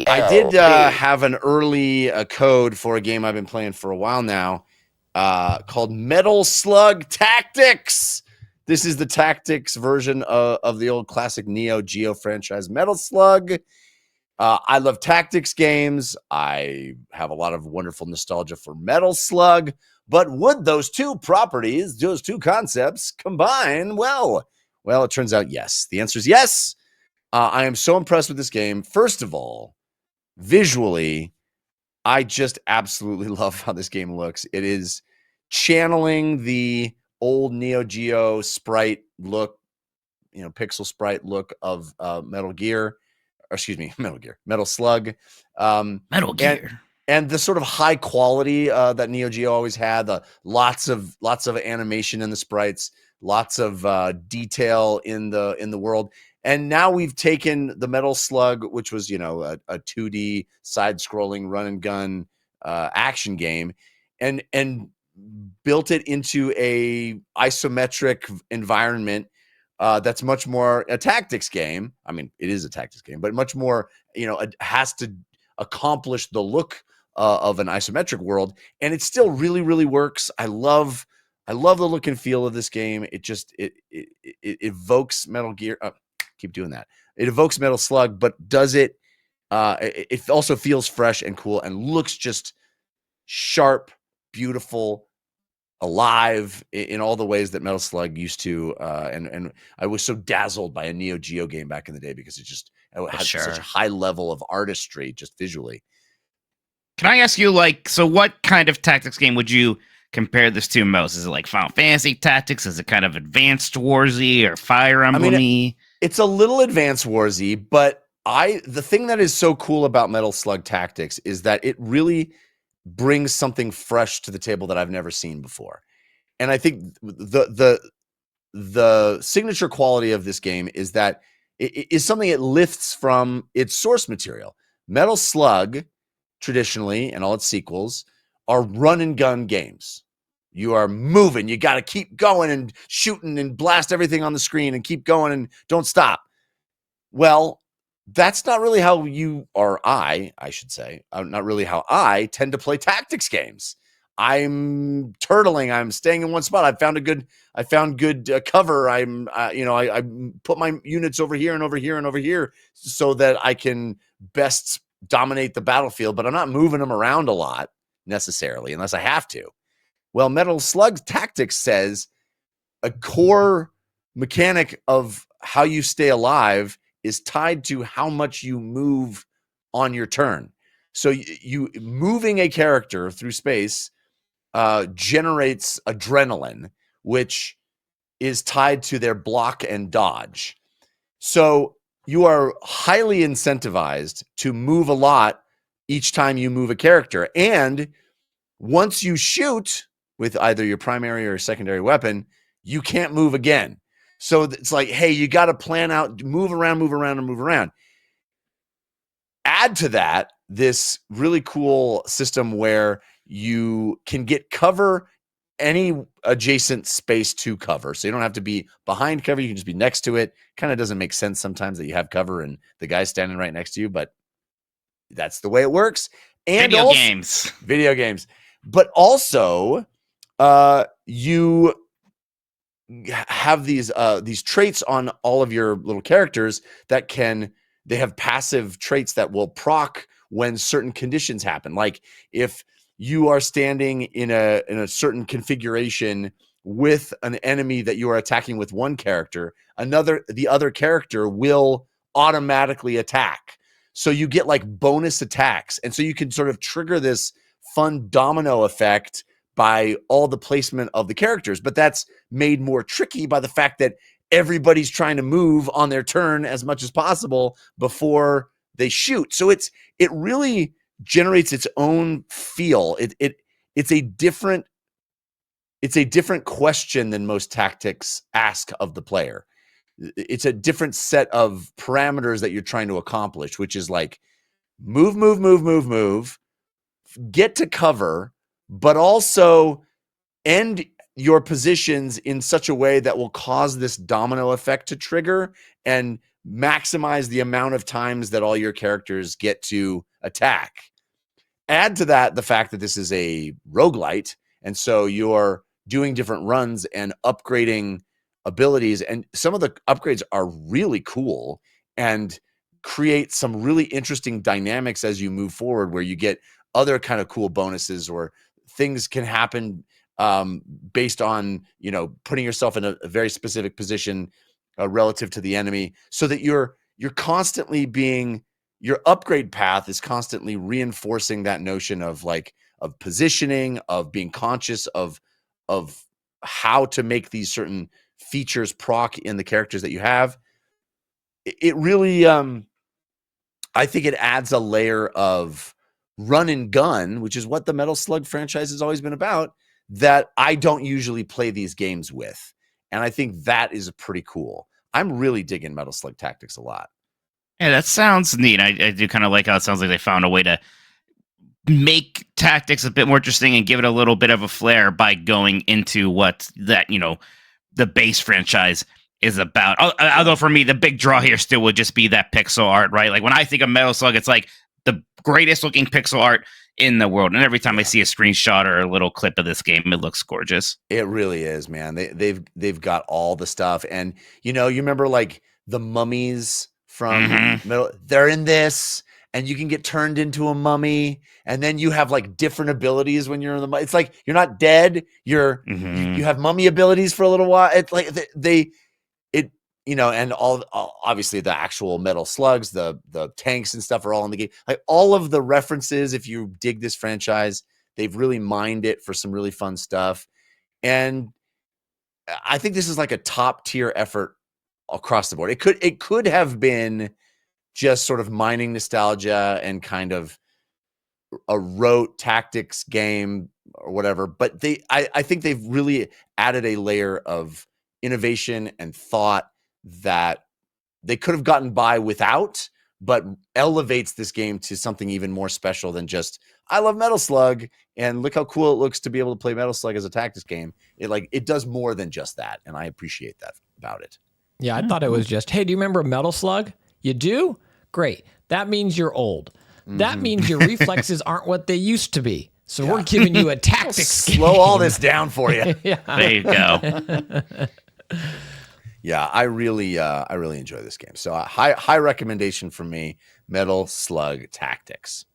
I did have an early code for a game I've been playing for a while now called Metal Slug Tactics. This is the tactics version of the old classic Neo Geo franchise, Metal Slug. I love tactics games. I have a lot of wonderful nostalgia for Metal Slug. But would those two properties, those two concepts combine? Well, it turns out yes. The answer is yes. I am so impressed with this game. First of all, visually, I just absolutely love how this game looks. It is channeling the old Neo Geo sprite look, pixel sprite look of Metal Gear, or excuse me, Metal Slug. Metal Gear. And the sort of high quality that Neo Geo always had, the lots of animation in the sprites, lots of detail in the world. And now we've taken the Metal Slug, which was, a 2D side-scrolling run and gun action game, and built it into a isometric environment that's much more a tactics game. I mean, it is a tactics game, but much more, it has to accomplish the look of an isometric world, and it still really, really works. I love the look and feel of this game. It just it evokes Metal Gear. Keep doing that. It evokes Metal Slug, but does it? It also feels fresh and cool and looks just sharp, beautiful, alive in all the ways that Metal Slug used to. And I was so dazzled by a Neo Geo game back in the day because it just had such a high level of artistry just visually. Can I ask you, so what kind of tactics game would you compare this to most? Is it like Final Fantasy Tactics? Is it kind of Advanced Warsy or Fire Emblem-y? It's a little Advanced Warsy, but the thing that is so cool about Metal Slug Tactics is that it really brings something fresh to the table that I've never seen before. And I think the signature quality of this game is that it is something it lifts from its source material. Metal Slug, traditionally, and all its sequels, are run and gun games. You are moving. You got to keep going and shooting and blast everything on the screen and keep going and don't stop. Well, that's not really how I should say, not really how I tend to play tactics games. I'm turtling. I'm staying in one spot. I found good cover. I put my units over here and over here and over here so that I can best dominate the battlefield, but I'm not moving them around a lot necessarily unless I have to. Well, Metal Slug Tactics says a core mechanic of how you stay alive is tied to how much you move on your turn. So you moving a character through space generates adrenaline, which is tied to their block and dodge. So you are highly incentivized to move a lot each time you move a character. And once you shoot with either your primary or secondary weapon, you can't move again. So it's like, hey, you got to plan out, move around. Add to that this really cool system where you can get cover any adjacent space to cover. So you don't have to be behind cover. You can just be next to it. Kind of doesn't make sense sometimes that you have cover and the guy's standing right next to you, but that's the way it works. And video games. But also, you have these traits on all of your little characters that they have passive traits that will proc when certain conditions happen. Like if you are standing in a certain configuration with an enemy that you are attacking with one character, the other character will automatically attack. So you get like bonus attacks. And so you can sort of trigger this fun domino effect by all the placement of the characters. But that's made more tricky by the fact that everybody's trying to move on their turn as much as possible before they shoot. So it really generates its own feel. It's a different question than most tactics ask of the player. It's a different set of parameters that you're trying to accomplish, which is like move, get to cover, but also end your positions in such a way that will cause this domino effect to trigger and maximize the amount of times that all your characters get to attack. Add to that the fact that this is a roguelite, and so you're doing different runs and upgrading abilities, and some of the upgrades are really cool and create some really interesting dynamics as you move forward, where you get other kind of cool bonuses, or things can happen based on, you know, putting yourself in a very specific position relative to the enemy, so that you're constantly being, your upgrade path is constantly reinforcing that notion of like, of positioning, of being conscious of how to make these certain features proc in the characters that you have. It really I think it adds a layer of run and gun, which is what the Metal Slug franchise has always been about, that I don't usually play these games with. And I think that is pretty cool. I'm really digging Metal Slug Tactics a lot. Yeah, that sounds neat. I do kind of like how it sounds like they found a way to make tactics a bit more interesting and give it a little bit of a flair by going into what that, the base franchise is about. Although for me, the big draw here still would just be that pixel art, right? Like when I think of Metal Slug, it's like the greatest looking pixel art in the world. And every time I see a screenshot or a little clip of this game, it looks gorgeous. It really is, man. They've got all the stuff. And you remember like the mummies from Metal, they're in this, and you can get turned into a mummy, and then you have like different abilities when you're in the it's like you're not dead, you have mummy abilities for a little while. It's like and all obviously the actual metal slugs, the tanks and stuff are all in the game. Like all of the references, if you dig this franchise, they've really mined it for some really fun stuff. And I think this is like a top tier effort across the board. It could have been just sort of mining nostalgia and kind of a rote tactics game or whatever, but I think they've really added a layer of innovation and thought that they could have gotten by without, but elevates this game to something even more special than just, I love Metal Slug and look how cool it looks to be able to play Metal Slug as a tactics game. It does more than just that, and I appreciate that about it. Yeah, I thought it was just, hey, do you remember Metal Slug? You do? Great. That means you're old. That means your reflexes aren't what they used to be. So we're giving you a tactics Slow game. all this down for you. Yeah. There you go. Yeah, I really enjoy this game. So high recommendation from me, Metal Slug Tactics.